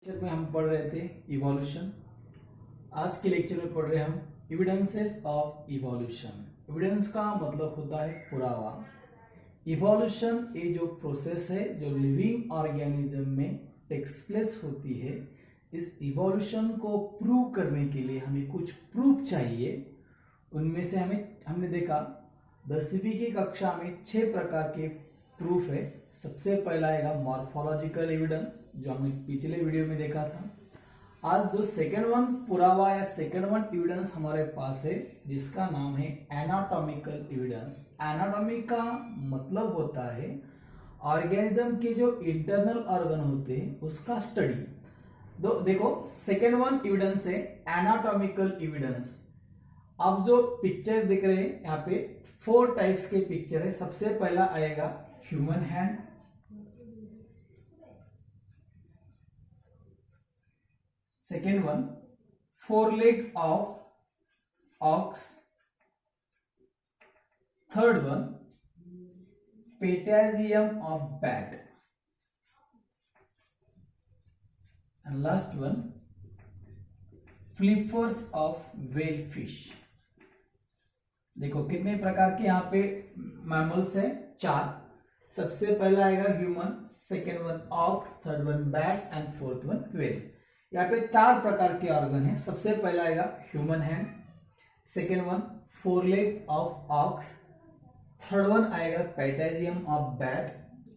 Lecture में हम पढ़ रहे थे इवोल्यूशन। आज के लेक्चर में पढ़ रहे हम एविडेंसेस ऑफ इवोल्यूशन। एविडेंस का मतलब होता है पुरावा। इवोल्यूशन ये जो प्रोसेस है जो लिविंग ऑर्गेनिज्म में टेक्स प्लेस होती है, इस इवोल्यूशन को प्रूव करने के लिए हमें कुछ प्रूफ चाहिए। उनमें से हमने देखा 10वीं की कक्षा में 6 प्रकार के प्रूफ है। सबसे पहला आएगा मॉर्फोलॉजिकल एविडेंस, जो हमने पिछले वीडियो में देखा था। आज जो सेकंड वन पुरावा या सेकंड वन एविडेंस हमारे पास है, जिसका नाम है एनाटॉमिकल एविडेंस। एनाटॉमी का मतलब होता है ऑर्गेनिज्म के जो इंटरनल ऑर्गन होते हैं उसका स्टडी। देखो सेकंड वन एविडेंस है एनाटॉमिकल एविडेंस। अब जो पिक्चर दिख रहे हैं यहाँ पे 4 टाइप्स के पिक्चर है। सबसे पहला आएगा human hand, second one 4 leg of ox, third one patagium of bat, and last one flippers of whale fish. देखो कितने प्रकार के यहाँ पे मैमल्स है, 4। सबसे पहला आएगा human, second one ox, third one bat and fourth one whale. यहाँ पे 4 प्रकार के ऑर्गन है। सबसे पहला आएगा human hand, second one 4 leg of ox, third one आएगा patagium of bat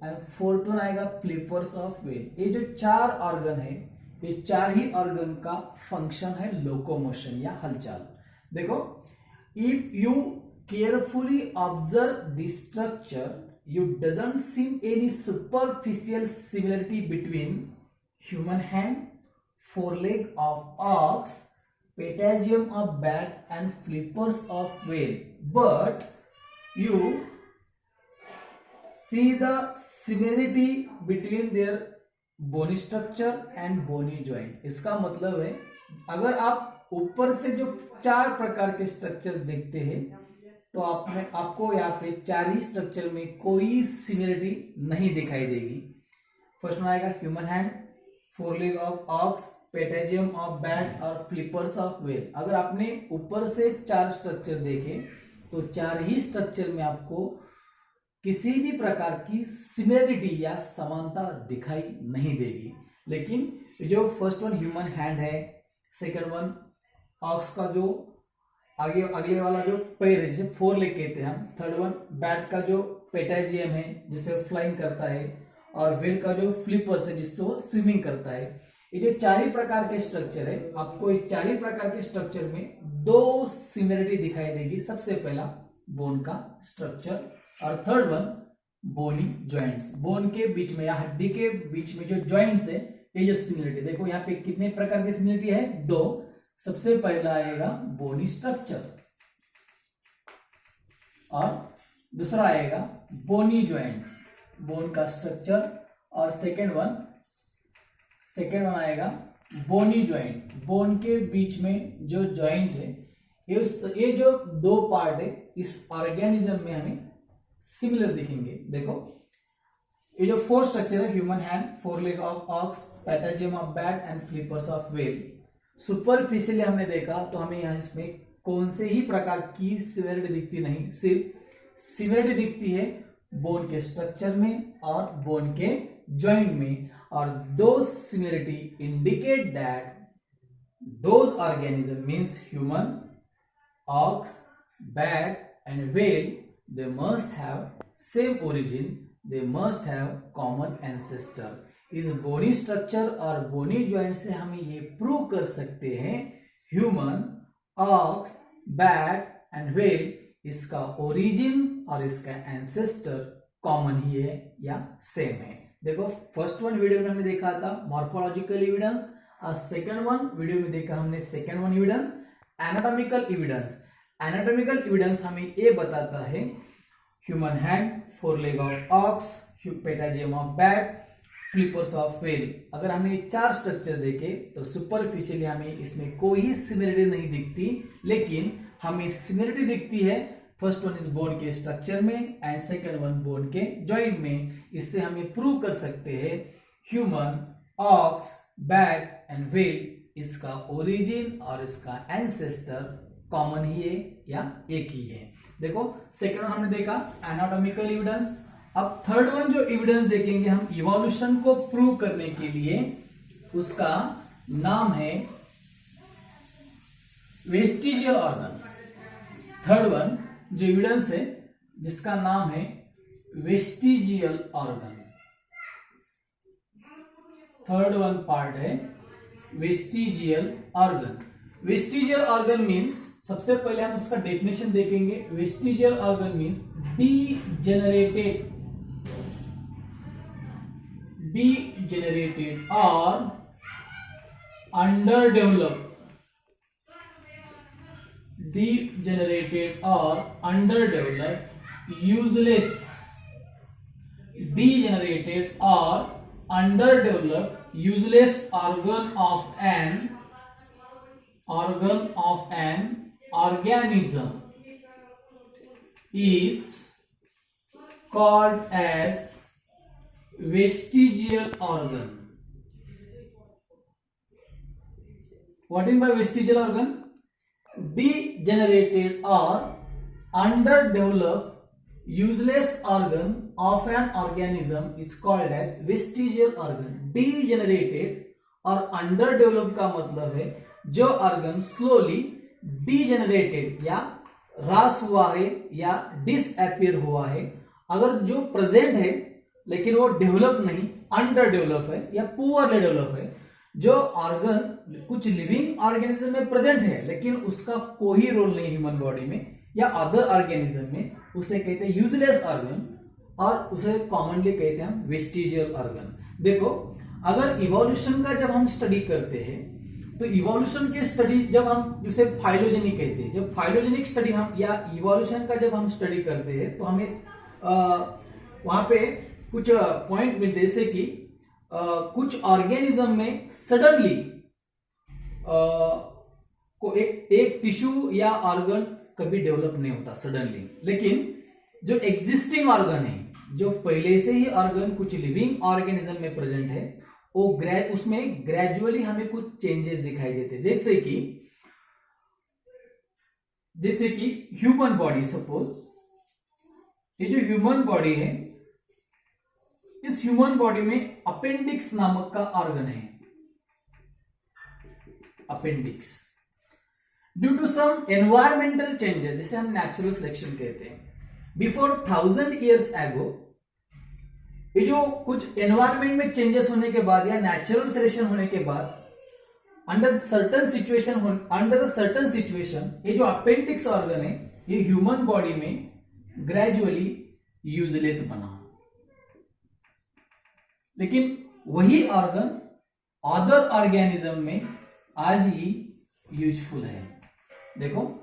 and fourth one आएगा फ्लिपर्स ऑफ व्हेल। ये जो 4 ऑर्गन है, ये 4 ही ऑर्गन का फंक्शन है लोकोमोशन या हलचल। देखो, if you carefully observe this structure, you doesn't see any superficial similarity between human hand, 4 leg of ox, patagium of bat and flippers of whale, but you see the similarity between their bony structure and bony joint। इसका मतलब है अगर आप ऊपर से जो 4 प्रकार के स्ट्रक्चर देखते हैं तो आपको यहाँ पे 4 ही स्ट्रक्चर में कोई सिमिलरिटी नहीं दिखाई देगी। फर्स्ट में आएगा human hand, 4 leg of ox, patagium of bat और फ्लिपर्स ऑफ व्हेल। अगर आपने ऊपर से 4 स्ट्रक्चर देखे तो 4 ही स्ट्रक्चर में आपको किसी भी प्रकार की सिमिलरिटी या समानता दिखाई नहीं देगी। लेकिन जो फर्स्ट वन ह्यूमन हैंड है, सेकेंड वन ऑक्स का जो अगले वाला जो पैर है जिसे 4 लेग कहते हैं हम, थर्ड वन बैट का जो पेटाजियम है जिससे फ्लाइंग करता है, और व्हेल का जो फ्लिपर्स है जिससे वो स्विमिंग करता है। ये जो 4 ही प्रकार के स्ट्रक्चर है, आपको इस 4 ही प्रकार के स्ट्रक्चर में 2 सिमिलरिटी दिखाई देगी। सबसे पहला बोन का स्ट्रक्चर और थर्ड वन बोनी ज्वाइंट्स। बोन के बीच में या हड्डी के बीच में जो ज्वाइंट्स है, ये जो सिमिलरिटी देखो यहाँ पे कितने प्रकार की सिमिलरिटी है, 2। सबसे पहला आएगा बोनी स्ट्रक्चर और दूसरा आएगा बोनी ज्वाइंट्स, बोन का स्ट्रक्चर, और सेकेंड वन आएगा बोनी ज्वाइंट। बोन के बीच में जो ज्वाइंट है, ये जो 2 पार्ट है इस ऑर्गेनिज्म में हमें सिमिलर दिखेंगे। देखो ये जो 4 स्ट्रक्चर है, human hand, 4 leg of ox, patagium of bat and flippers of whale. Superficially हमने देखा तो हमें यहाँ इसमें कौन से ही प्रकार की सिमिलरिटी दिखती नहीं, सिर्फ सिमिलरिटी दिखती है बोन के स्ट्रक्चर में और बोन के जॉइंट में। और दो similarity indicate that those organism means human, ox, bat and whale, they must have same origin, they must have common ancestor। इस बोनी स्ट्रक्चर और बोनी ज्वाइंट से हम ये प्रूव कर सकते हैं human, ox, bat and whale इसका ओरिजिन और इसका एंसेस्टर कॉमन ही है या सेम है। देखो फर्स्ट वन वीडियो में हमने देखा था मॉर्फोलॉजिकल एविडेंस, और सेकेंड वन वीडियो में देखा हमने second one evidence anatomical evidence. Anatomical evidence हमें ये बताता है human hand, 4 leg of ox, patagium of bat, flippers of whale. अगर हमने ये 4 स्ट्रक्चर देखे तो सुपरफिशियली हमें इसमें कोई सिमिलरिटी नहीं दिखती, लेकिन हमें सिमिलरिटी दिखती है फर्स्ट वन इज बोन के स्ट्रक्चर में एंड सेकेंड वन बोन के जॉइंट में। इससे हमें प्रूव कर सकते हैं human, ox, bat and whale इसका ओरिजिन और इसका एंसेस्टर कॉमन ही है या एक ही है। देखो सेकेंड वन हमने देखा एनाटॉमिकल एविडेंस। अब थर्ड वन जो एविडेंस देखेंगे हम इवोल्यूशन को प्रूव करने के लिए, उसका नाम है वेस्टिजियल ऑर्गन। थर्ड वन जो एविडेंस है जिसका नाम है vestigial organ. Third one part है vestigial organ. Vestigial organ means, सबसे पहले हम उसका डेफिनेशन देखेंगे। Vestigial organ means degenerated or underdeveloped, useless, degenerated or underdeveloped useless organ of an organism is called as vestigial organ. What is by vestigial organ? Degenerated or underdeveloped useless organ of an organism is called as vestigial organ. Degenerated और underdeveloped का मतलब है जो organ slowly degenerated या ह्रास हुआ है या डिसअपियर हुआ है। अगर जो प्रेजेंट है लेकिन वो डेवलप नहीं, अंडर डेवलप है या पुअरली डेवलप है। जो ऑर्गन कुछ लिविंग ऑर्गेनिज्म में प्रेजेंट है लेकिन उसका कोई रोल नहीं ह्यूमन बॉडी में या अदर ऑर्गेनिज्म में, उसे कहते हैं यूजलेस ऑर्गन और उसे कॉमनली कहते हैं हम वेस्टिजियल ऑर्गन। देखो अगर इवोल्यूशन का जब हम स्टडी करते हैं तो इवोल्यूशन के स्टडी जब हम उसे फाइलोजेनिक कहते हैं, जब फाइलोजेनिक स्टडी हम या इवोल्यूशन का जब हम स्टडी करते हैं तो हमें वहां पे कुछ पॉइंट मिलते हैं, जैसे कि कुछ ऑर्गेनिज्म में सडनली को एक टिश्यू या ऑर्गन कभी डेवलप नहीं होता सडनली, लेकिन जो एग्जिस्टिंग ऑर्गन है, जो पहले से ही ऑर्गन कुछ लिविंग ऑर्गेनिज्म में प्रेजेंट है, वो उसमें ग्रेजुअली हमें कुछ चेंजेस दिखाई देते हैं। जैसे कि ह्यूमन बॉडी, सपोज ये जो ह्यूमन बॉडी है, इस ह्यूमन बॉडी में अपेंडिक्स नामक का ऑर्गन है। Appendix due to some environmental changes, जिसे हम नेचुरल सिलेक्शन कहते हैं, बिफोर 1000 years एगो, ये जो कुछ एनवायरमेंट में चेंजेस होने के बाद या नेचुरल सिलेक्शन होने के बाद अंडर सर्टन सिचुएशन ये जो अपेंडिक्स ऑर्गन है ये ह्यूमन बॉडी में ग्रेजुअली यूजलेस बना, लेकिन वही ऑर्गन अदर ऑर्गेनिज्म में आज ही यूजफुल है। देखो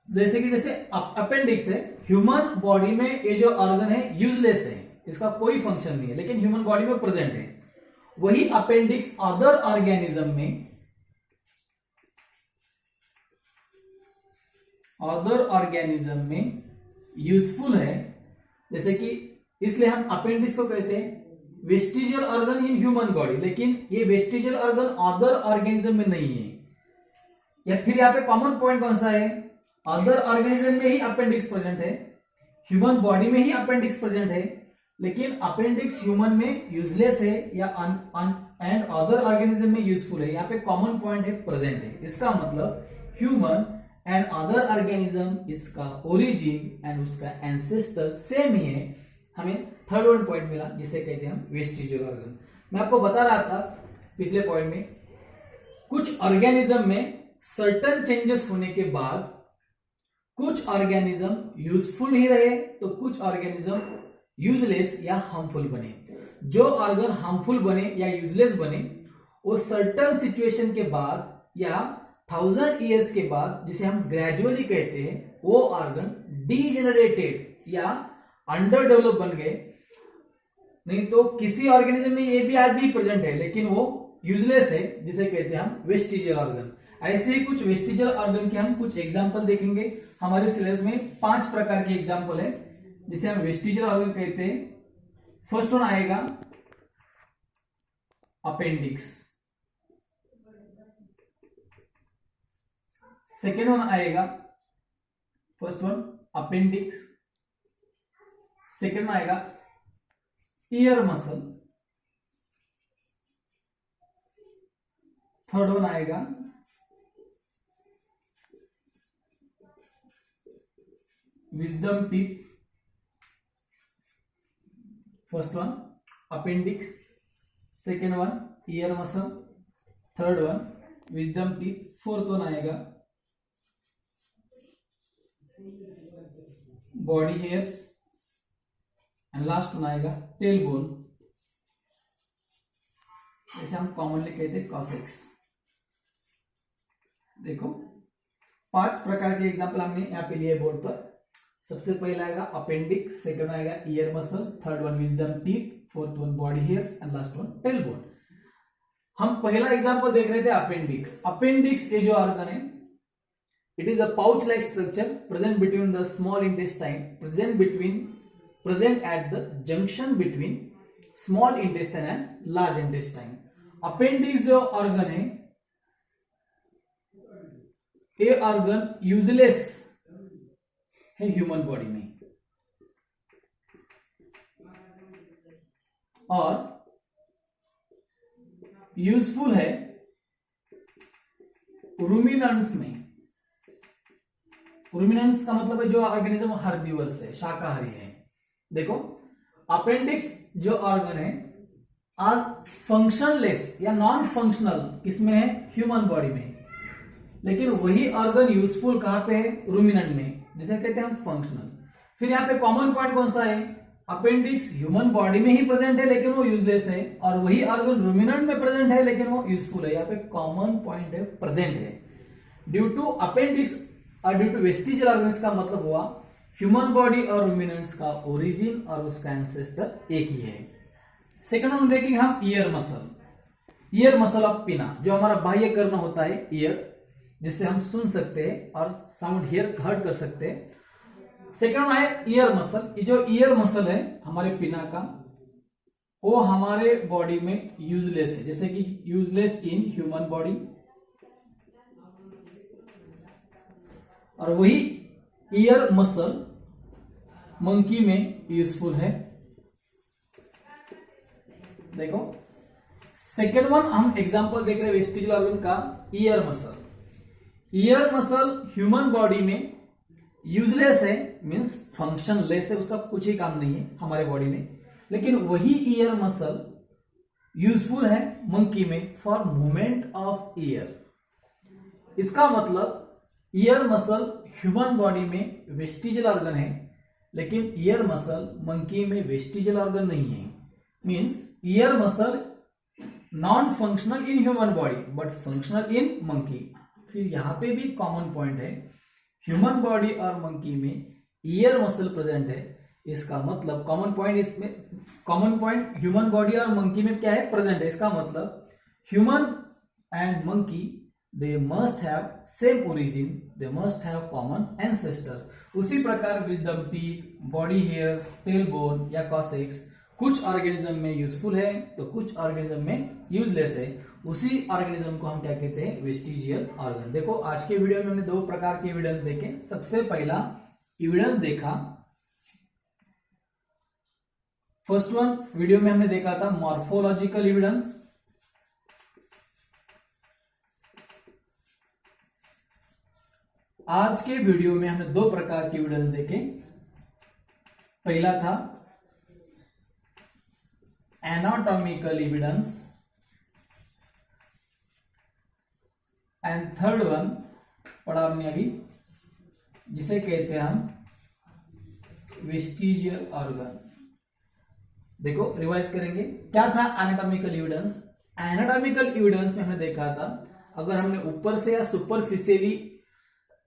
जैसे अपेंडिक्स है, ह्यूमन बॉडी में ये जो ऑर्गन है यूजलेस है, इसका कोई फंक्शन नहीं है, लेकिन ह्यूमन बॉडी में प्रेजेंट है। वही अपेंडिक्स अदर ऑर्गेनिज्म में यूजफुल है। जैसे कि इसलिए हम अपेंडिक्स को कहते हैं vestigial organ in human body, लेकिन ये वेस्टिजियल ऑर्गन अदर ऑर्गेनिज्म में नहीं है। या फिर यहाँ पे कॉमन पॉइंट कौन सा है, अदर ऑर्गेनिज्म में ही अपेंडिक्स प्रेजेंट है, ह्यूमन बॉडी में ही अपेंडिक्स प्रेजेंट है, लेकिन अपेंडिक्स ह्यूमन में यूजलेस है या एंड अदर ऑर्गेनिज्म में यूजफुल है। यहाँ पे कॉमन पॉइंट है प्रेजेंट है। इसका मतलब ह्यूमन एंड अदर ऑर्गेनिज्म, इसका ओरिजिन एंड उसका एंसेस्टर सेम ही है। हमें थर्ड वन पॉइंट मिला जिसे कहते हैं हम वेस्टिजियल ऑर्गन। मैं आपको बता रहा था पिछले पॉइंट में, कुछ ऑर्गेनिज्म में सर्टन चेंजेस होने के बाद कुछ ऑर्गेनिज्म यूजफुल ही रहे तो कुछ ऑर्गेनिज्म यूजलेस या हार्मफुल बने। जो ऑर्गन हार्मफुल बने या यूजलेस बने वो सर्टन सिचुएशन के बाद या 1000 years के बाद, जिसे हम ग्रेजुअली कहते हैं, वो ऑर्गन डीजेनरेटेड या अंडर डेवलप बन गए। नहीं तो किसी ऑर्गेनिज्म में ये भी आज भी प्रेजेंट है लेकिन वो यूजलेस है, जिसे कहते हैं हम वेस्टिजियल ऑर्गन। ऐसे ही कुछ वेस्टिजियल ऑर्गन के हम कुछ एग्जांपल देखेंगे। हमारे सिलेबस में 5 प्रकार के एग्जांपल है जिसे हम वेस्टिजियल ऑर्गन कहते हैं। फर्स्ट वन आएगा अपेंडिक्स, सेकेंड वन आएगा, फर्स्ट वन अपेंडिक्स, सेकेंड में आएगा ईयर मसल, थर्ड वन आएगा wisdom teeth, first one appendix, second one ear muscle, third one wisdom teeth, fourth one आएगा body hairs and last one आएगा tail bone, जैसे हम commonly कहते हैं cos x. देखो 5 प्रकार के एग्जाम्पल हमने यहाँ पे लिए बोर्ड पर। सबसे पहला आएगा अपेंडिक्स, सेकंड आएगा ear muscle, third one wisdom teeth, fourth one body hairs and last one tail bone. हम पहला एग्जांपल देख रहे थे अपेंडिक्स। अपेंडिक्स ये जो ऑर्गन है, it is a pouch like structure present between the small intestine, present at the junction between small intestine and large intestine. Appendix जो organ है, ये ऑर्गन यूजलेस है ह्यूमन बॉडी में, और यूजफुल है रूमिनेंट्स में। रूमिनेंट्स का मतलब है जो ऑर्गेनिज्म हर्बीवर्स है, शाकाहारी है। देखो अपेंडिक्स जो ऑर्गन है आज फंक्शनलेस या नॉन फंक्शनल किसमें है, ह्यूमन बॉडी में, लेकिन वही ऑर्गन यूजफुल कहां पे है, रूमिनेंट में, जिसे कहते हैं हम फंक्शनल। फिर यहाँ पे कॉमन पॉइंट कौन सा है, अपेंडिक्स ह्यूमन बॉडी में ही प्रेजेंट है लेकिन वो यूजलेस है, और वही ऑर्गन रूमिनेंट में प्रेजेंट है लेकिन वो यूजफुल है। यहाँ पे कॉमन पॉइंट है, प्रेजेंट है। ड्यू टू अपेंडिक्स और ड्यू टू वेस्टिजियल ऑर्गन्स का मतलब हुआ ह्यूमन बॉडी और रूमिनेंट्स का ओरिजिन और उसका एंसेस्टर एक ही है। सेकंड हम देखेंगे हम ear muscle. Ear muscle of पिना, जो हमारा बाह्य कर्ण होता है ईयर, जिससे हम सुन सकते हैं और साउंड हर्ड कर सकते हैं। सेकंड है ईयर मसल। ये जो ईयर मसल है हमारे पिना का, वो हमारे बॉडी में यूजलेस है, जैसे कि यूजलेस इन ह्यूमन बॉडी, और वही ईयर मसल मंकी में यूजफुल है। देखो सेकेंड वन हम एग्जांपल देख रहे हैं वेस्टिजियल ऑर्गन का, ear muscle. Ear muscle human body में यूजलेस है, मींस फंक्शनलेस है, उसका कुछ ही काम नहीं है हमारे बॉडी में, लेकिन वही ईयर मसल यूजफुल है मंकी में फॉर मूवमेंट ऑफ ईयर। इसका मतलब ईयर मसल ह्यूमन बॉडी में वेस्टिजियल ऑर्गन है, लेकिन ईयर मसल मंकी में वेस्टिजियल ऑर्गन नहीं है। Means ear muscle non functional in human body but functional in monkey. फिर यहां पे भी कॉमन पॉइंट है, ह्यूमन बॉडी और मंकी में ईयर मसल प्रेजेंट है। इसका मतलब कॉमन पॉइंट, इसमें कॉमन पॉइंट ह्यूमन बॉडी और मंकी में क्या है, प्रेजेंट है। इसका मतलब human and monkey they must have same origin, they must have common ancestor. उसी प्रकार wisdom teeth, body hairs, tail bone या कॉसेक्स कुछ ऑर्गेनिज्म में यूजफुल है तो कुछ ऑर्गेनिज्म में यूजलेस है। उसी ऑर्गेनिज्म को हम क्या कहते हैं, वेस्टिजियल ऑर्गन। देखो आज के वीडियो में हमने 2 प्रकार के एविडेंस देखे। सबसे पहला एविडेंस देखा, फर्स्ट वन वीडियो में हमने देखा था मॉर्फोलॉजिकल एविडेंस, आज के वीडियो में हमने 2 प्रकार के एविडेंस देखे। पहला था anatomical evidence and third one पढ़ा हमने अभी, जिसे कहते हैं हम वेस्टिजियल ऑर्गन। देखो रिवाइज करेंगे, क्या था एनाटॉमिकल एविडेंस। एनाटॉमिकल एविडेंस में हमने देखा था अगर हमने ऊपर से या superficially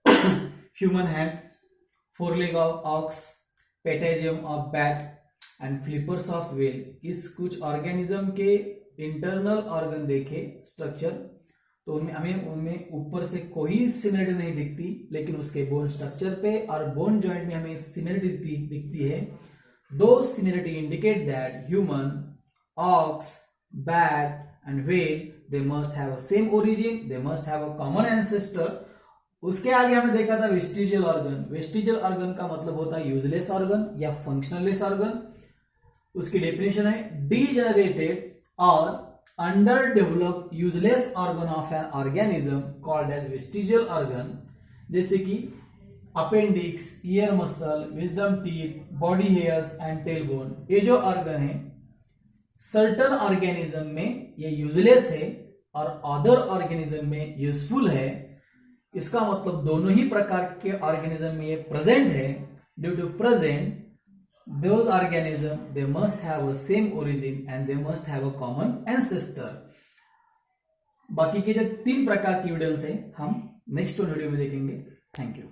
human hand, foreleg of ox, patagium of bat and flippers of whale, इस कुछ ऑर्गेनिज्म के इंटरनल ऑर्गन देखे स्ट्रक्चर, तो उनमें ऊपर से कोई सिमिलरिटी नहीं दिखती, लेकिन उसके बोन स्ट्रक्चर पे और बोन जॉइंट में हमें सिमिलरिटी दिखती है। दो similarity indicate that human, ox, bat and whale, they must have a same origin, they must have a common ancestor. उसके आगे हमने देखा था वेस्टिजियल ऑर्गन. वेस्टिजियल ऑर्गन का मतलब होता है यूजलेस ऑर्गन या फंक्शनलेस ऑर्गन. उसकी डेफिनेशन है डीजेनरेटेड और under developed useless organ of an organism called as vestigial organ. जैसे कि appendix, ear muscle, wisdom teeth, body hairs and tail bone. ये जो ऑर्गन है सर्टन ऑर्गेनिज्म में ये यूजलेस है और अदर ऑर्गेनिज्म में यूजफुल है. इसका मतलब दोनों ही प्रकार के ऑर्गेनिज्म में ये प्रेजेंट है. Due to present those organism they must have a same origin and they must have a common ancestor. बाकी के जो 3 प्रकार की एविडेंस है हम नेक्स्ट वीडियो में देखेंगे. Thank you.